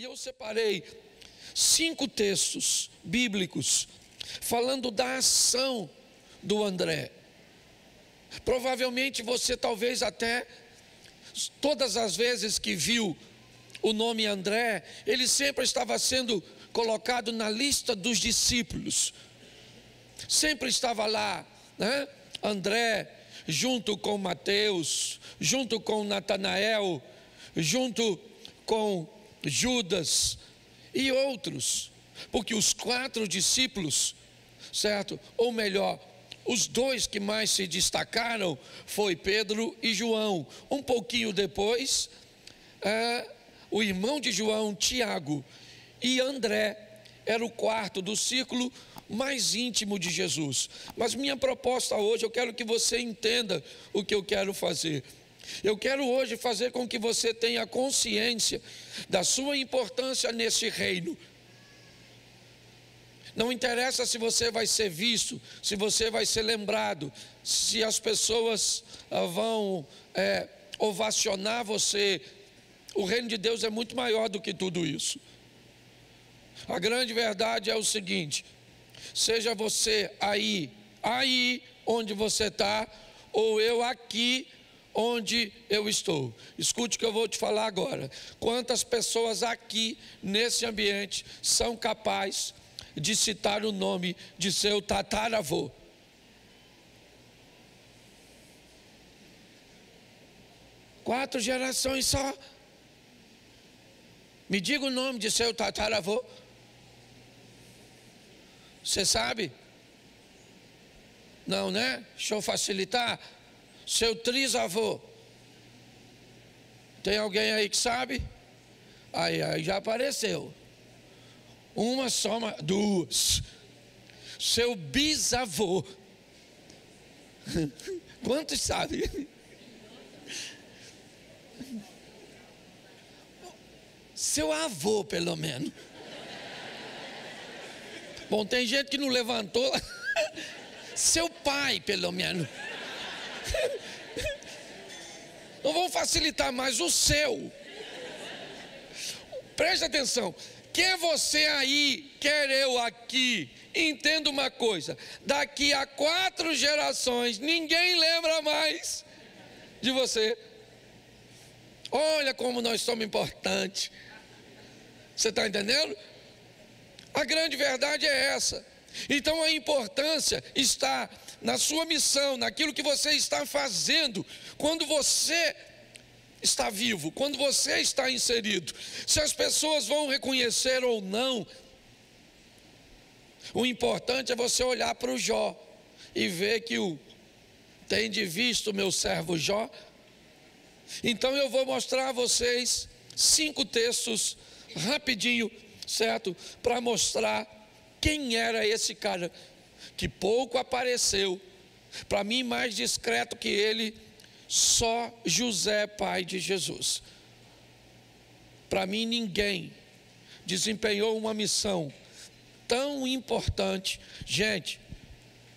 E eu separei 5 textos bíblicos falando da ação do André. Provavelmente você talvez até, todas as vezes que viu o nome André, ele sempre estava sendo colocado na lista dos discípulos. Sempre estava lá, né? André, junto com Mateus, junto com Natanael, junto com Judas e outros, porque os 4 discípulos, certo? Ou melhor, os 2 que mais se destacaram foi Pedro e João. Um pouquinho depois, o irmão de João, Tiago, e André era o 4º do círculo mais íntimo de Jesus. Mas minha proposta hoje, eu quero que você entenda o que eu quero fazer. Eu quero hoje fazer com que você tenha consciência da sua importância nesse reino. Não interessa se você vai ser visto, se você vai ser lembrado, se as pessoas vão ovacionar você. O reino de Deus é muito maior do que tudo isso. A grande verdade é o seguinte: seja você aí onde você está, ou eu aqui onde eu estou. Escute o que eu vou te falar agora. Quantas pessoas aqui nesse ambiente são capazes de citar o nome de seu tataravô? Quatro gerações só. Me diga o nome de seu tataravô. Você sabe? Não, né? Deixa eu facilitar. Seu trisavô. Tem alguém aí que sabe? Aí já apareceu. Uma só, 2. Seu bisavô. Quantos sabem? Seu avô, pelo menos. Bom, tem gente que não levantou. Seu pai, pelo menos. Não vamos facilitar mais o seu. Preste atenção. Quer você aí, quer eu aqui. Entenda uma coisa: daqui a 4 gerações ninguém lembra mais de você. Olha como nós somos importantes. Você está entendendo? A grande verdade é essa. Então a importância está na sua missão, naquilo que você está fazendo, quando você está vivo, quando você está inserido. Se as pessoas vão reconhecer ou não, o importante é você olhar para o Jó e ver que tende visto o meu servo Jó. Então eu vou mostrar a vocês 5 textos rapidinho, certo? Para mostrar quem era esse cara que pouco apareceu. Para mim, mais discreto que ele, só José, pai de Jesus. Para mim, ninguém desempenhou uma missão tão importante. Gente,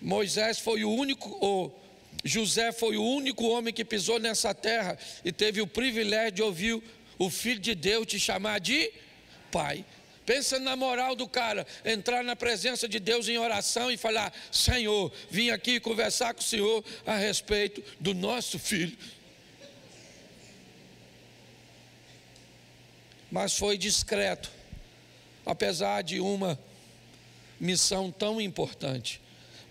Moisés foi o único, José foi o único homem que pisou nessa terra e teve o privilégio de ouvir o Filho de Deus te chamar de pai. Pensa na moral do cara, entrar na presença de Deus em oração e falar: Senhor, vim aqui conversar com o Senhor a respeito do nosso filho. Mas foi discreto, apesar de uma missão tão importante.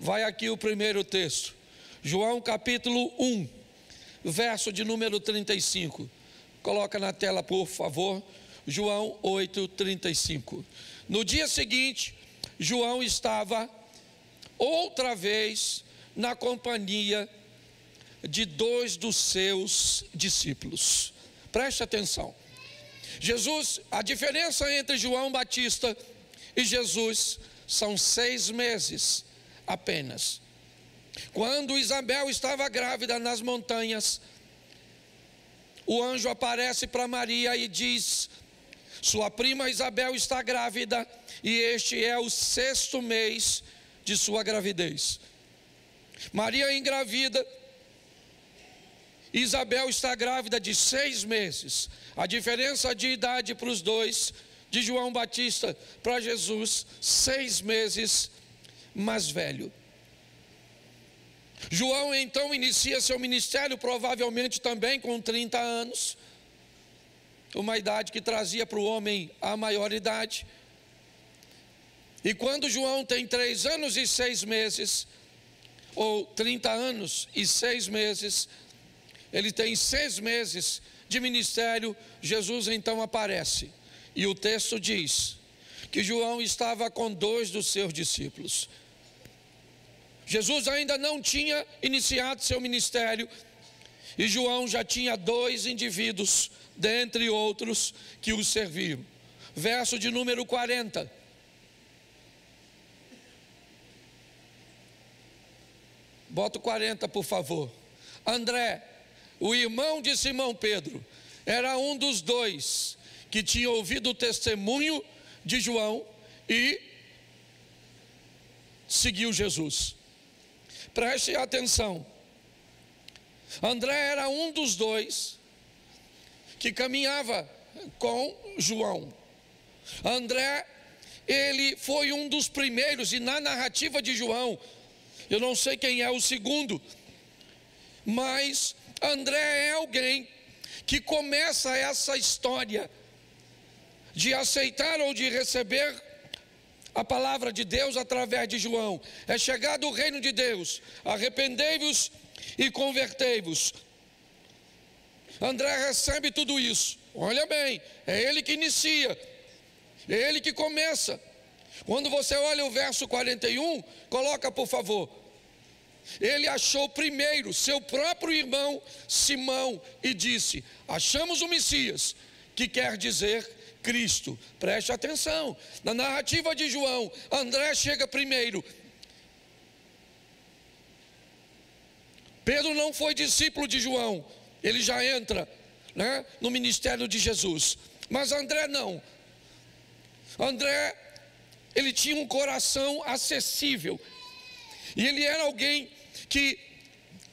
Vai aqui o primeiro texto, João capítulo 1, verso de número 35. Coloca na tela, por favor. João 8:35. No dia seguinte, João estava outra vez na companhia de 2 dos seus discípulos. Preste atenção. A diferença entre João Batista e Jesus são 6 meses apenas. Quando Isabel estava grávida nas montanhas, o anjo aparece para Maria e diz: sua prima Isabel está grávida e este é o 6º mês de sua gravidez. Maria engravida, Isabel está grávida de 6 meses. A diferença de idade para os dois de João Batista para Jesus, 6 meses mais velho. João então inicia seu ministério provavelmente também com 30 anos, uma idade que trazia para o homem a maioridade. E quando João tem 3 anos e 6 meses, ou 30 anos e 6 meses, ele tem 6 meses de ministério, Jesus então aparece. E o texto diz que João estava com 2 dos seus discípulos. Jesus ainda não tinha iniciado seu ministério, e João já tinha 2 indivíduos, dentre outros, que o serviam. Verso de número 40. Bota o 40, por favor. André, o irmão de Simão Pedro, era um dos 2 que tinha ouvido o testemunho de João e seguiu Jesus. Preste atenção. André era um dos 2 que caminhava com João. André, ele foi um dos primeiros, e na narrativa de João, eu não sei quem é o segundo, mas André é alguém que começa essa história de aceitar ou de receber a palavra de Deus através de João. É chegado o reino de Deus, arrependei-vos e convertei-vos. André recebe tudo isso. Olha bem, é ele que inicia, é ele que começa. Quando você olha o verso 41, coloca por favor. Ele achou primeiro seu próprio irmão Simão e disse: achamos o Messias, que quer dizer Cristo. Preste atenção, na narrativa de João, André chega primeiro. Pedro não foi discípulo de João, ele já entra, né, no ministério de Jesus. Mas André não. André, ele tinha um coração acessível, e ele era alguém que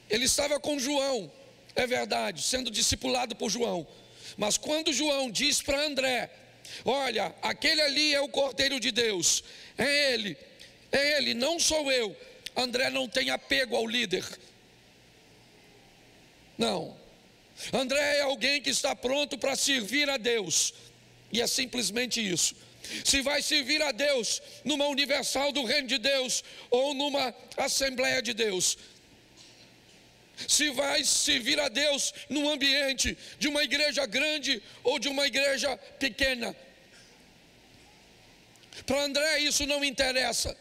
ele estava com João, é verdade, sendo discipulado por João. Mas quando João diz para André: olha, aquele ali é o Cordeiro de Deus, é ele, não sou eu. André não tem apego ao líder, não. André é alguém que está pronto para servir a Deus, e é simplesmente isso. Se vai servir a Deus numa universal do reino de Deus ou numa assembleia de Deus, se vai servir a Deus num ambiente de uma igreja grande ou de uma igreja pequena, para André isso não interessa.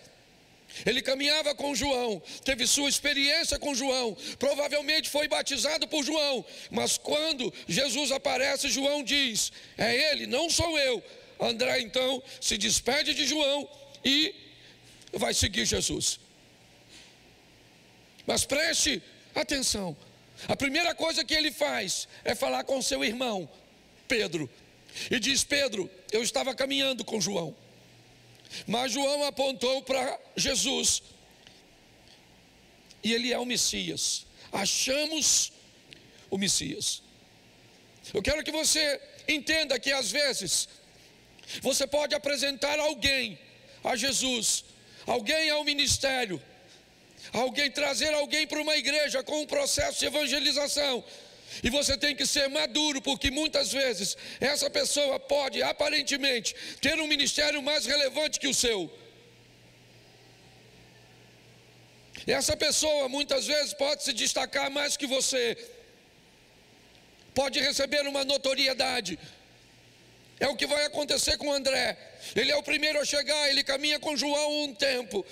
Ele caminhava com João, teve sua experiência com João, provavelmente foi batizado por João, mas quando Jesus aparece, João diz: é ele, não sou eu. André então se despede de João e vai seguir Jesus. Mas preste atenção, a primeira coisa que ele faz é falar com seu irmão Pedro, e diz: Pedro, eu estava caminhando com João, mas João apontou para Jesus, e ele é o Messias, achamos o Messias. Eu quero que você entenda que às vezes você pode apresentar alguém a Jesus, alguém ao ministério, trazer alguém para uma igreja com um processo de evangelização, e você tem que ser maduro, porque muitas vezes essa pessoa pode aparentemente ter um ministério mais relevante que o seu. Essa pessoa muitas vezes pode se destacar mais que você, pode receber uma notoriedade. É o que vai acontecer com André. Ele é o primeiro a chegar, ele caminha com João um tempo.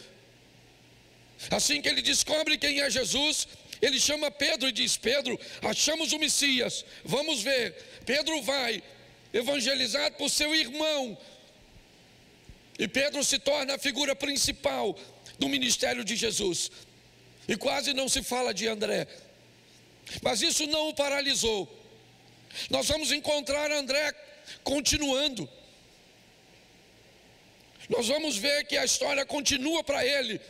Assim que ele descobre quem é Jesus, ele chama Pedro e diz: Pedro, achamos o Messias, vamos ver. Pedro vai, evangelizado por seu irmão, e Pedro se torna a figura principal do ministério de Jesus. E quase não se fala de André, mas isso não o paralisou. Nós vamos encontrar André continuando. Nós vamos ver que a história continua para ele,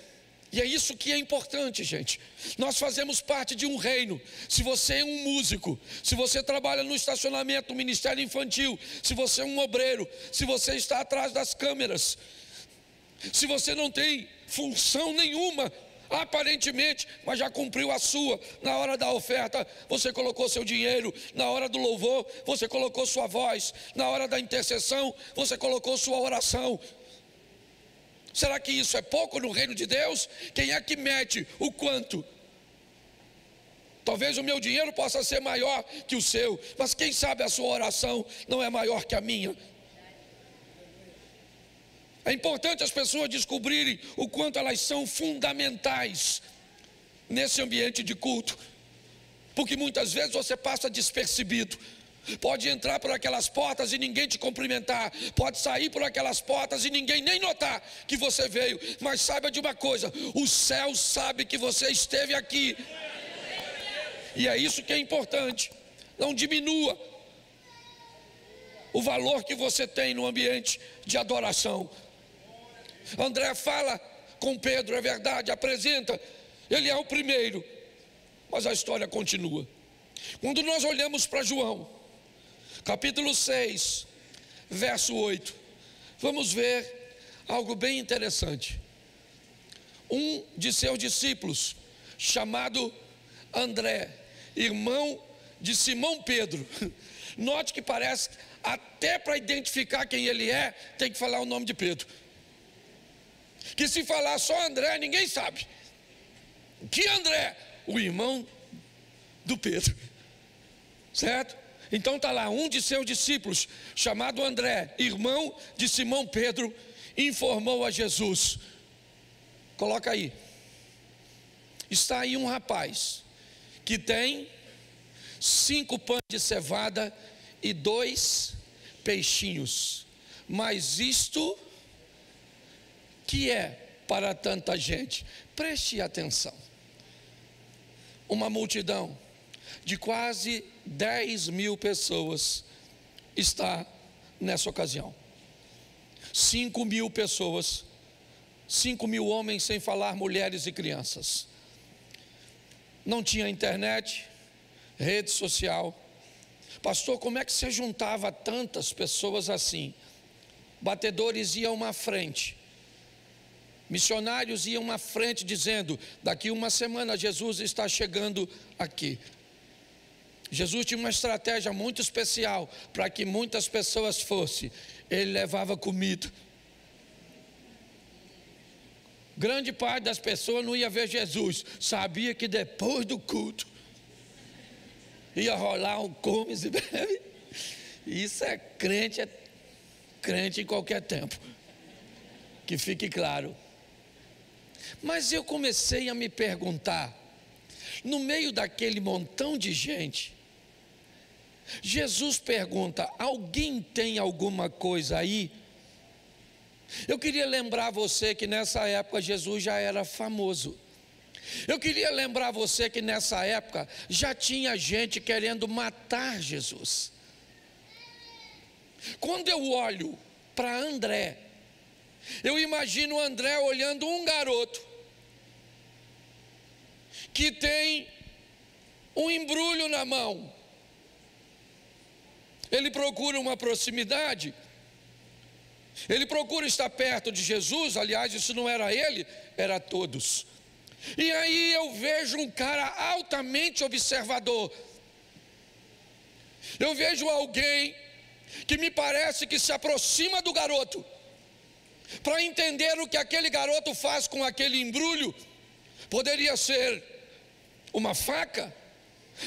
E é isso que é importante, gente. Nós fazemos parte de um reino. Se você é um músico, se você trabalha no estacionamento, no ministério infantil, se você é um obreiro, se você está atrás das câmeras, se você não tem função nenhuma, aparentemente, mas já cumpriu a sua. Na hora da oferta, você colocou seu dinheiro. Na hora do louvor, você colocou sua voz. Na hora da intercessão, você colocou sua oração. Será que isso é pouco no reino de Deus? Quem é que mede o quanto? Talvez o meu dinheiro possa ser maior que o seu, mas quem sabe a sua oração não é maior que a minha. É importante as pessoas descobrirem o quanto elas são fundamentais nesse ambiente de culto, porque muitas vezes você passa despercebido. Pode entrar por aquelas portas e ninguém te cumprimentar, pode sair por aquelas portas e ninguém nem notar que você veio, mas saiba de uma coisa: o céu sabe que você esteve aqui, e é isso que é importante. Não diminua o valor que você tem no ambiente de adoração. André fala com Pedro, é verdade, apresenta, ele é o primeiro, mas a história continua. Quando nós olhamos para João, capítulo 6, verso 8, vamos ver algo bem interessante. Um de seus discípulos, chamado André, irmão de Simão Pedro, note que parece, até para identificar quem ele é, tem que falar o nome de Pedro. Que se falar só André, ninguém sabe. Que André? O irmão do Pedro. Certo? Então está lá, um de seus discípulos, chamado André, irmão de Simão Pedro, informou a Jesus. Coloca aí. Está aí um rapaz que tem 5 pães de cevada e 2 peixinhos. Mas isto que é para tanta gente? Preste atenção. Uma multidão de quase 10.000 pessoas está nessa ocasião. 5.000 pessoas, 5.000 homens, sem falar mulheres e crianças. Não tinha internet, rede social. Pastor, como é que você juntava tantas pessoas assim? Batedores iam à frente, missionários iam à frente dizendo: daqui uma semana Jesus está chegando aqui. Jesus tinha uma estratégia muito especial para que muitas pessoas fossem. Ele levava comida. Grande parte das pessoas não ia ver Jesus, sabia que depois do culto ia rolar um comes e bebe. Isso é crente em qualquer tempo, que fique claro. Mas eu comecei a me perguntar, no meio daquele montão de gente, Jesus pergunta: alguém tem alguma coisa aí? Eu queria lembrar você que nessa época Jesus já era famoso. Eu queria lembrar você que nessa época já tinha gente querendo matar Jesus. Quando eu olho para André, eu imagino André olhando um garoto que tem um embrulho na mão. Ele procura uma proximidade, ele procura estar perto de Jesus. Aliás, isso não era ele, era todos. E aí eu vejo um cara altamente observador. Eu vejo alguém que me parece que se aproxima do garoto para entender o que aquele garoto faz com aquele embrulho. Poderia ser uma faca,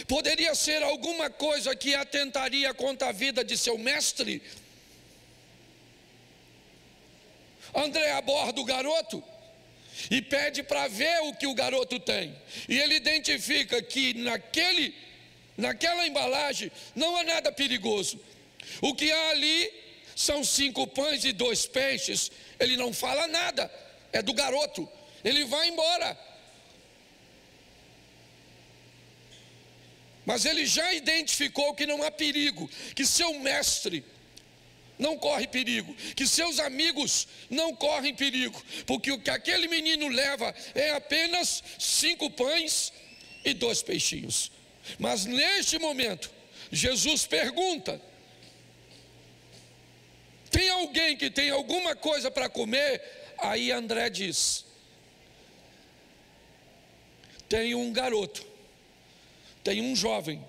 poderia ser alguma coisa que atentaria contra a vida de seu mestre. André aborda o garoto e pede para ver o que o garoto tem. E ele identifica que naquela embalagem não há nada perigoso. O que há ali são 5 pães e 2 peixes. Ele não fala nada, é do garoto. Ele vai embora. Mas ele já identificou que não há perigo, que seu mestre não corre perigo, que seus amigos não correm perigo, porque o que aquele menino leva é apenas 5 pães e 2 peixinhos. Mas neste momento, Jesus pergunta: tem alguém que tem alguma coisa para comer? Aí André diz: tem um garoto, tem um jovem,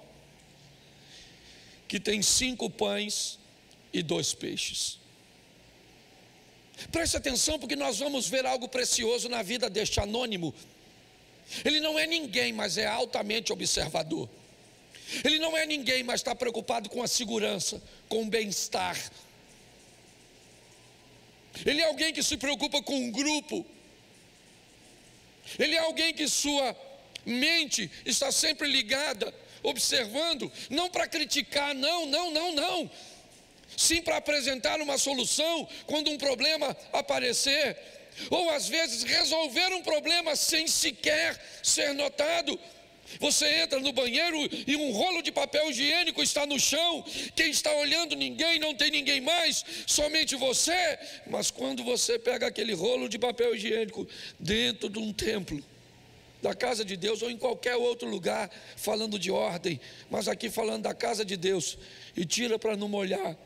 que tem 5 pães e 2 peixes. Preste atenção, porque nós vamos ver algo precioso na vida deste anônimo. Ele não é ninguém, mas é altamente observador. Ele não é ninguém, mas está preocupado com a segurança, com o bem-estar. Ele é alguém que se preocupa com um grupo. Ele é alguém que sua mente está sempre ligada, observando, não para criticar, não. Sim, para apresentar uma solução quando um problema aparecer, ou às vezes resolver um problema sem sequer ser notado. Você entra no banheiro e um rolo de papel higiênico está no chão. Quem está olhando? Ninguém, não tem ninguém mais, somente você. Mas quando você pega aquele rolo de papel higiênico dentro de um templo, da casa de Deus, ou em qualquer outro lugar, falando de ordem, mas aqui falando da casa de Deus, e tira para não molhar,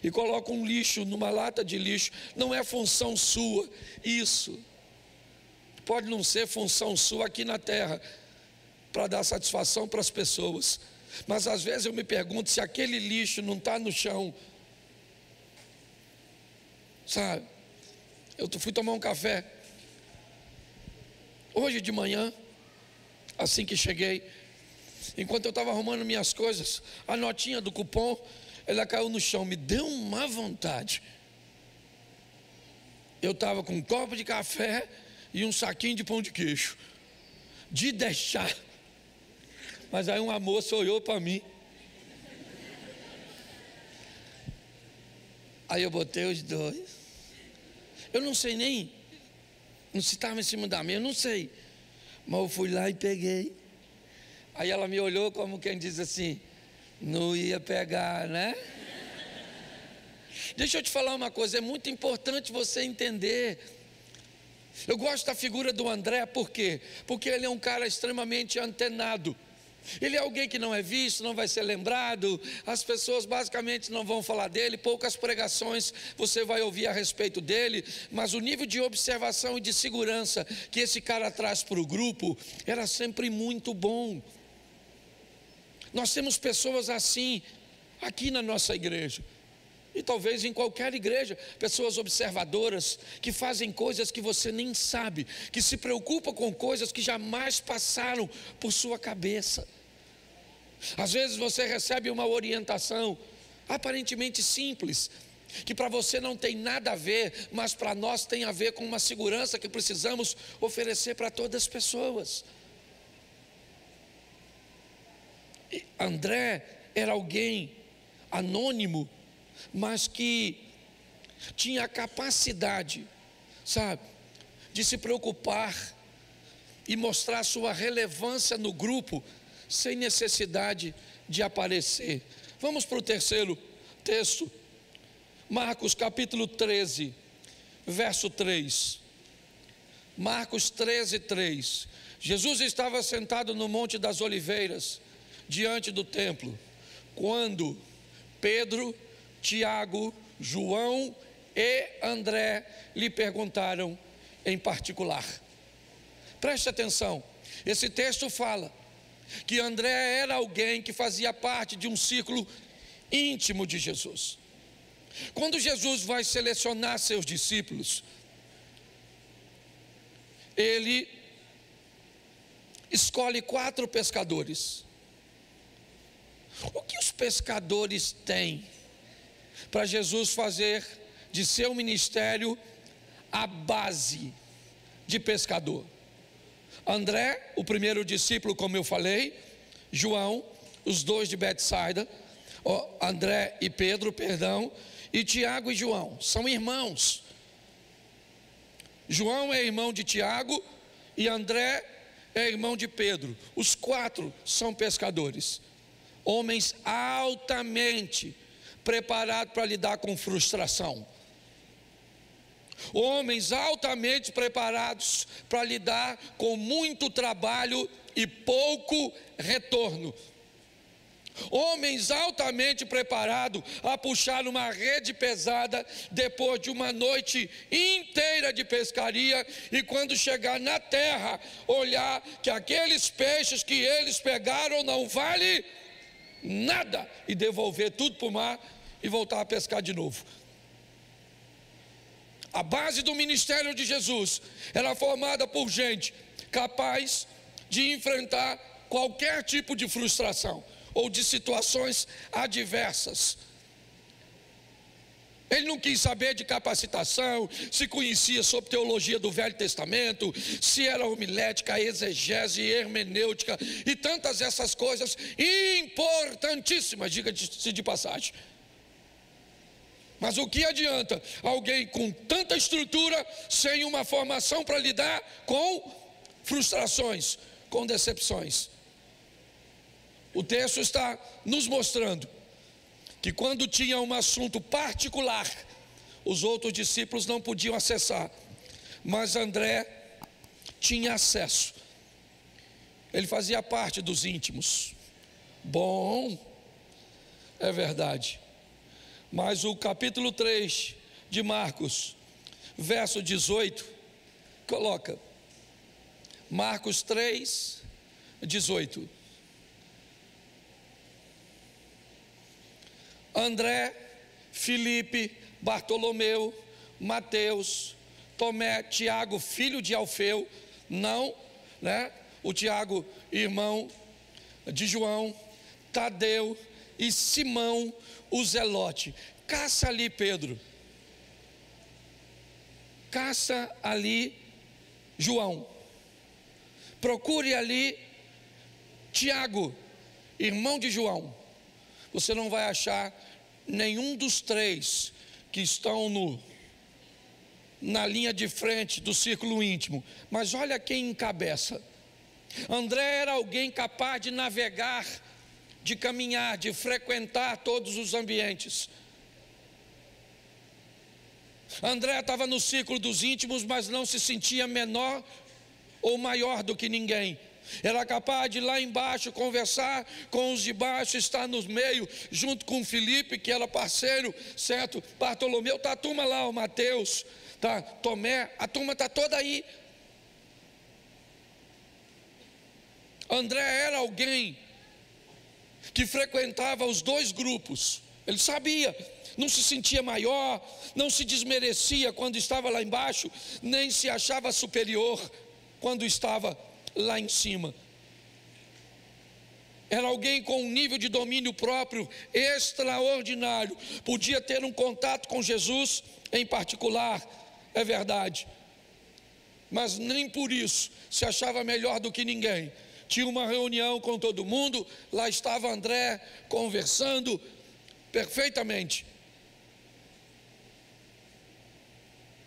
e coloca um lixo numa lata de lixo, não é função sua. Isso pode não ser função sua aqui na terra, para dar satisfação para as pessoas, mas às vezes eu me pergunto se aquele lixo não está no chão, sabe? Eu fui tomar um café hoje de manhã, assim que cheguei, enquanto eu estava arrumando minhas coisas, a notinha do cupom, ela caiu no chão, me deu uma vontade. Eu estava com um copo de café e um saquinho de pão de queijo, de deixar. Mas aí uma moça olhou para mim. Aí eu botei os 2. Eu não sei nem, não se estava em cima da mesa, eu não sei. Mas eu fui lá e peguei. Aí ela me olhou como quem diz assim: não ia pegar, né? Deixa eu te falar uma coisa, é muito importante você entender. Eu gosto da figura do André, por quê? Porque ele é um cara extremamente antenado. Ele é alguém que não é visto, não vai ser lembrado, as pessoas basicamente não vão falar dele, poucas pregações você vai ouvir a respeito dele, mas o nível de observação e de segurança que esse cara traz para o grupo era sempre muito bom. Nós temos pessoas assim aqui na nossa igreja, e talvez em qualquer igreja, pessoas observadoras, que fazem coisas que você nem sabe, que se preocupam com coisas que jamais passaram por sua cabeça. Às vezes você recebe uma orientação aparentemente simples, que para você não tem nada a ver, mas para nós tem a ver com uma segurança que precisamos oferecer para todas as pessoas. E André era alguém anônimo, mas que tinha a capacidade, sabe, de se preocupar e mostrar sua relevância no grupo, sem necessidade de aparecer. Vamos para o terceiro texto, Marcos capítulo 13, verso 3. Marcos 13, 3. Jesus estava sentado no Monte das Oliveiras, diante do templo, quando Pedro, Tiago, João e André lhe perguntaram em particular. Preste atenção, esse texto fala que André era alguém que fazia parte de um círculo íntimo de Jesus. Quando Jesus vai selecionar seus discípulos, ele escolhe 4 pescadores. O que os pescadores têm para Jesus fazer de seu ministério a base de pescador? André, o primeiro discípulo, como eu falei, João, os 2 de Betsaida, André e Pedro, perdão, e Tiago e João, são irmãos. João é irmão de Tiago e André é irmão de Pedro. Os 4 são pescadores, homens altamente preparados para lidar com frustração. Homens altamente preparados para lidar com muito trabalho e pouco retorno. Homens altamente preparados a puxar uma rede pesada depois de uma noite inteira de pescaria, e quando chegar na terra, olhar que aqueles peixes que eles pegaram não vale nada, e devolver tudo para o mar e voltar a pescar de novo. A base do ministério de Jesus era formada por gente capaz de enfrentar qualquer tipo de frustração ou de situações adversas. Ele não quis saber de capacitação, se conhecia sobre teologia do Velho Testamento, se era homilética, exegese, hermenêutica e tantas essas coisas importantíssimas, diga-se de passagem. Mas o que adianta alguém com tanta estrutura sem uma formação para lidar com frustrações, com decepções? O texto está nos mostrando que quando tinha um assunto particular, os outros discípulos não podiam acessar, mas André tinha acesso. Ele fazia parte dos íntimos. Bom, é verdade. Mas o capítulo 3 de Marcos, verso 18, coloca Marcos 3, 18. André, Filipe, Bartolomeu, Mateus, Tomé, Tiago, filho de Alfeu, o Tiago, irmão de João, Tadeu e Simão, o Zelote. Caça ali Pedro, caça ali João, procure ali Tiago, irmão de João. Você não vai achar nenhum dos três que estão na linha de frente do círculo íntimo, mas olha quem encabeça. André era alguém capaz de navegar, de caminhar, de frequentar todos os ambientes. André estava no círculo dos íntimos, mas não se sentia menor ou maior do que ninguém. Era capaz de ir lá embaixo conversar com os de baixo, estar no meio, junto com Filipe, que era parceiro, certo? Bartolomeu, está a turma lá, o Mateus, tá? Tomé, a turma está toda aí. André era alguém que frequentava os dois grupos. Ele sabia, não se sentia maior, não se desmerecia quando estava lá embaixo, nem se achava superior quando estava lá em cima. Era alguém com um nível de domínio próprio extraordinário. Podia ter um contato com Jesus em particular, é verdade, mas nem por isso se achava melhor do que ninguém. Tinha uma reunião com todo mundo, lá estava André conversando perfeitamente.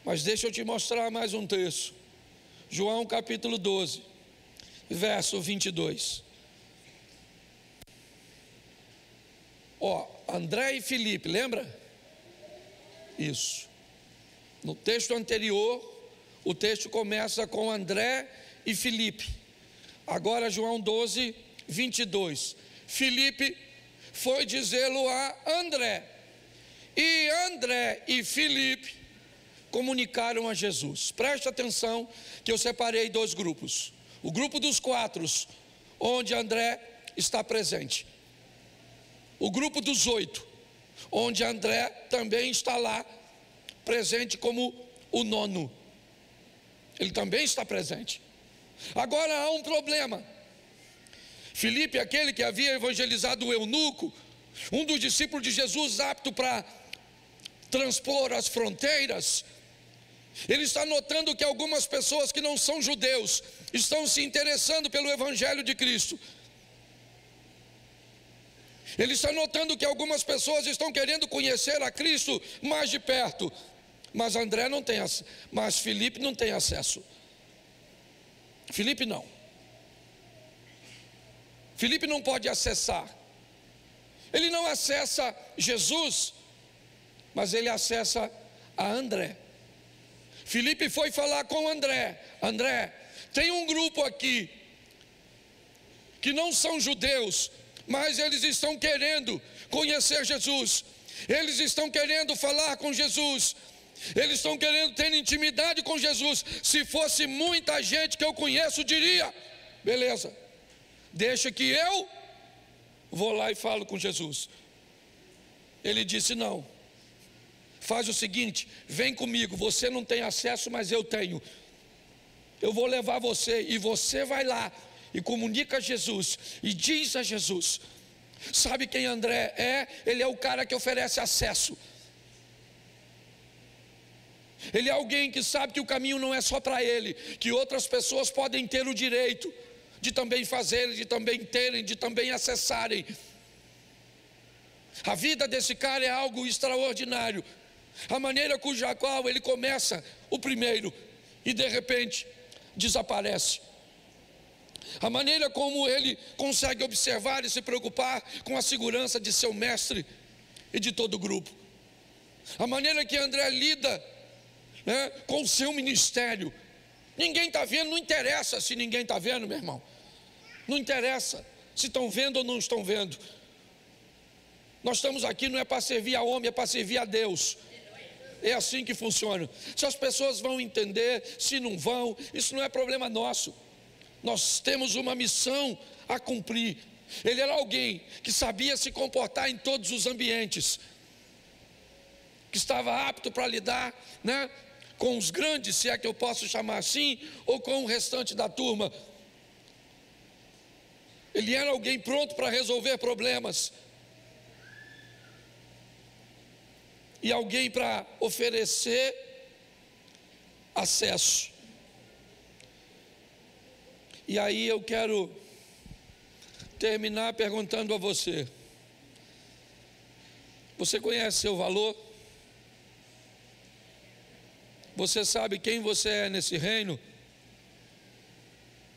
Mas deixa eu te mostrar mais um texto. João capítulo 12, verso 22. André e Filipe, lembra? Isso. No texto anterior, o texto começa com André e Filipe. Agora João 12, 22. Filipe foi dizê-lo a André, e André e Filipe comunicaram a Jesus. Preste atenção que eu separei dois grupos. O grupo dos 4, onde André está presente. O grupo dos 8, onde André também está lá, presente como o 9. Ele também está presente. Agora há um problema. Filipe, aquele que havia evangelizado o eunuco, um dos discípulos de Jesus apto para transpor as fronteiras, ele está notando que algumas pessoas que não são judeus estão se interessando pelo evangelho de Cristo. Ele está notando que algumas pessoas estão querendo conhecer a Cristo mais de perto, mas André não tem, mas Filipe não tem acesso. Filipe não. Filipe não pode acessar. Ele não acessa Jesus, mas ele acessa a André. Filipe foi falar com André: André, tem um grupo aqui que não são judeus, mas eles estão querendo conhecer Jesus, eles estão querendo falar com Jesus, eles estão querendo ter intimidade com Jesus. Se fosse muita gente que eu conheço, diria: beleza, deixa que eu vou lá e falo com Jesus. Ele disse: não, faz o seguinte, vem comigo, você não tem acesso, mas eu tenho. Eu vou levar você, e você vai lá e comunica a Jesus, e diz a Jesus. Sabe quem André é? Ele é o cara que oferece acesso. Ele é alguém que sabe que o caminho não é só para ele, que outras pessoas podem ter o direito de também fazerem, de também terem, de também acessarem. A vida desse cara é algo extraordinário. A maneira cuja qual ele começa o primeiro e de repente desaparece. A maneira como ele consegue observar e se preocupar com a segurança de seu mestre e de todo o grupo. A maneira que André lida, né, com o seu ministério. Ninguém está vendo, não interessa se ninguém está vendo, meu irmão. Não interessa se estão vendo ou não estão vendo. Nós estamos aqui não é para servir a homem, é para servir a Deus. É assim que funciona. Se as pessoas vão entender, se não vão, isso não é problema nosso. Nós temos uma missão a cumprir. Ele era alguém que sabia se comportar em todos os ambientes, que estava apto para lidar, né, com os grandes, se é que eu posso chamar assim, ou com o restante da turma. Ele era alguém pronto para resolver problemas, e alguém para oferecer acesso. E aí eu quero terminar perguntando a você: você conhece seu valor? Você sabe quem você é nesse reino?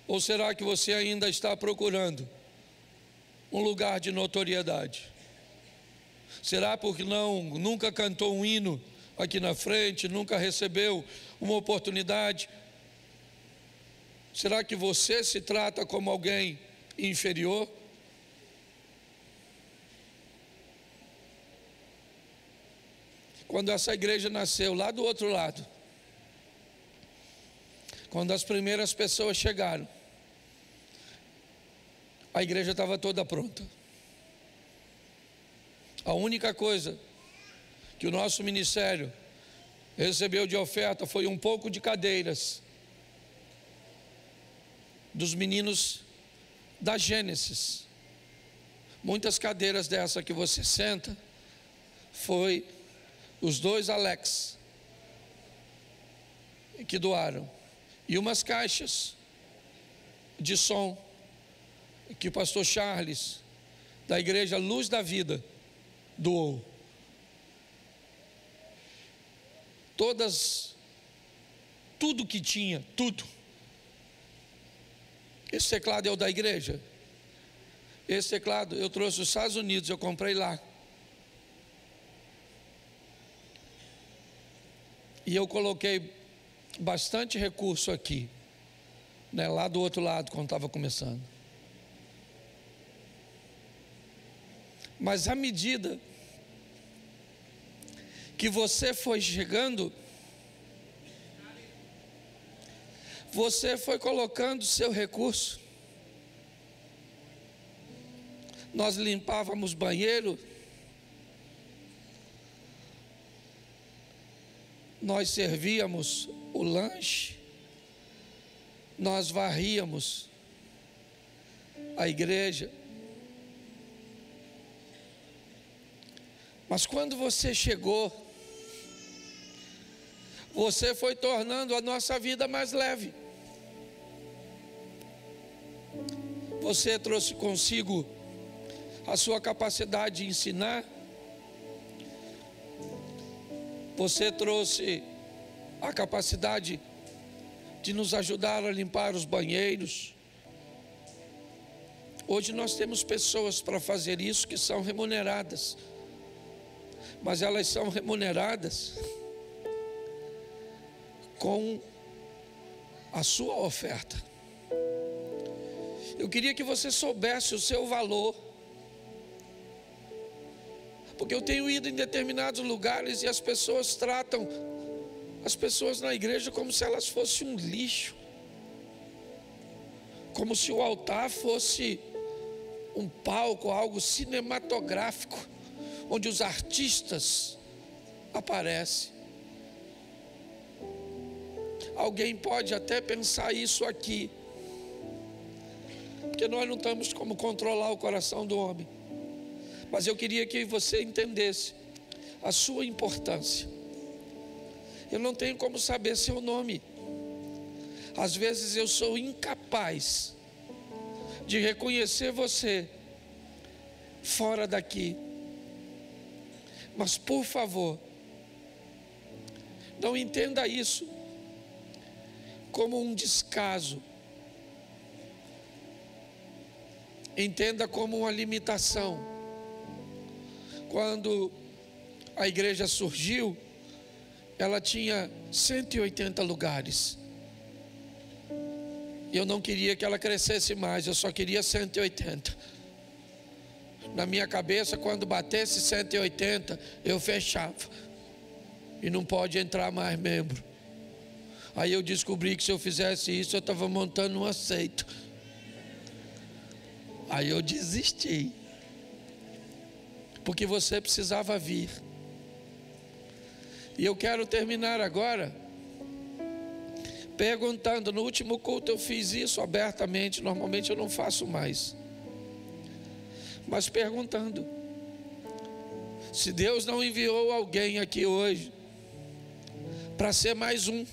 Ou será que você ainda está procurando um lugar de notoriedade? Será porque nunca cantou um hino aqui na frente, nunca recebeu uma oportunidade? Será que você se trata como alguém inferior? Quando essa igreja nasceu lá do outro lado, quando as primeiras pessoas chegaram, a igreja estava toda pronta. A única coisa que o nosso ministério recebeu de oferta foi um pouco de cadeiras dos meninos da Gênesis. Muitas cadeiras dessa que você senta foi os dois Alex que doaram, e umas caixas de som que o pastor Charles da igreja Luz da Vida doou. Tudo que tinha, tudo. Esse teclado é o da igreja. Esse teclado eu trouxe dos Estados Unidos, eu comprei lá. E eu coloquei bastante recurso aqui, né, lá do outro lado, quando estava começando. Mas à medida que você foi chegando, você foi colocando seu recurso. Nós limpávamos banheiro, nós servíamos o lanche, nós varríamos a igreja. Mas quando você chegou, você foi tornando a nossa vida mais leve. Você trouxe consigo a sua capacidade de ensinar. Você trouxe a capacidade de nos ajudar a limpar os banheiros, Hoje nós temos pessoas para fazer isso que são remuneradas, mas elas são remuneradas com a sua oferta. Eu queria que você soubesse o seu valor, porque eu tenho ido em determinados lugares e as pessoas tratam as pessoas na igreja como se elas fossem um lixo, como se o altar fosse um palco, algo cinematográfico, onde os artistas aparecem. Alguém pode até pensar isso aqui, porque nós não temos como controlar o coração do homem, mas eu queria que você entendesse a sua importância. Eu não tenho como saber seu nome. Às vezes eu sou incapaz de reconhecer você fora daqui. Mas por favor, não entenda isso como um descaso. Entenda como uma limitação. Quando a igreja surgiu, ela tinha 180 lugares. Eu não queria que ela crescesse mais, eu só queria 180. Na minha cabeça, quando batesse 180, eu fechava. E não pode entrar mais membro. Aí eu descobri que se eu fizesse isso, eu estava montando uma seita. Aí eu desisti. Porque você precisava vir. E eu quero terminar agora perguntando. No último culto eu fiz isso abertamente, normalmente eu não faço mais, mas perguntando: se Deus não enviou alguém aqui hoje para ser mais um,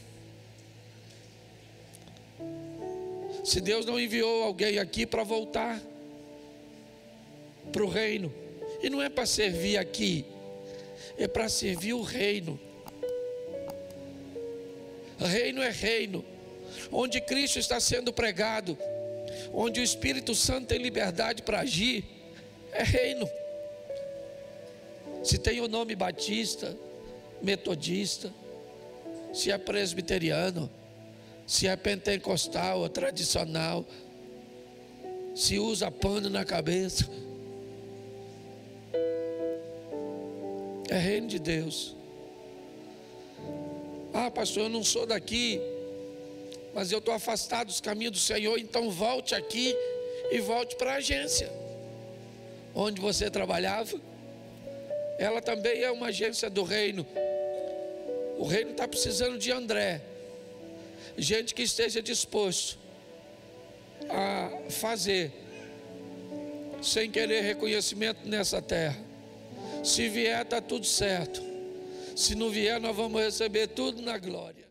se Deus não enviou alguém aqui para voltar para o reino, e não é para servir aqui, é para servir o reino. Reino é reino, onde Cristo está sendo pregado, onde o Espírito Santo tem liberdade para agir, é reino. Se tem o nome batista, metodista, se é presbiteriano, se é pentecostal ou tradicional, se usa pano na cabeça, é reino de Deus. Ah, pastor, eu não sou daqui, mas eu estou afastado dos caminhos do Senhor. Então volte aqui e volte para a agência onde você trabalhava. Ela também é uma agência do reino. O reino está precisando de André, gente que esteja disposto a fazer sem querer reconhecimento nessa terra. Se vier, está tudo certo. Se não vier, nós vamos receber tudo na glória.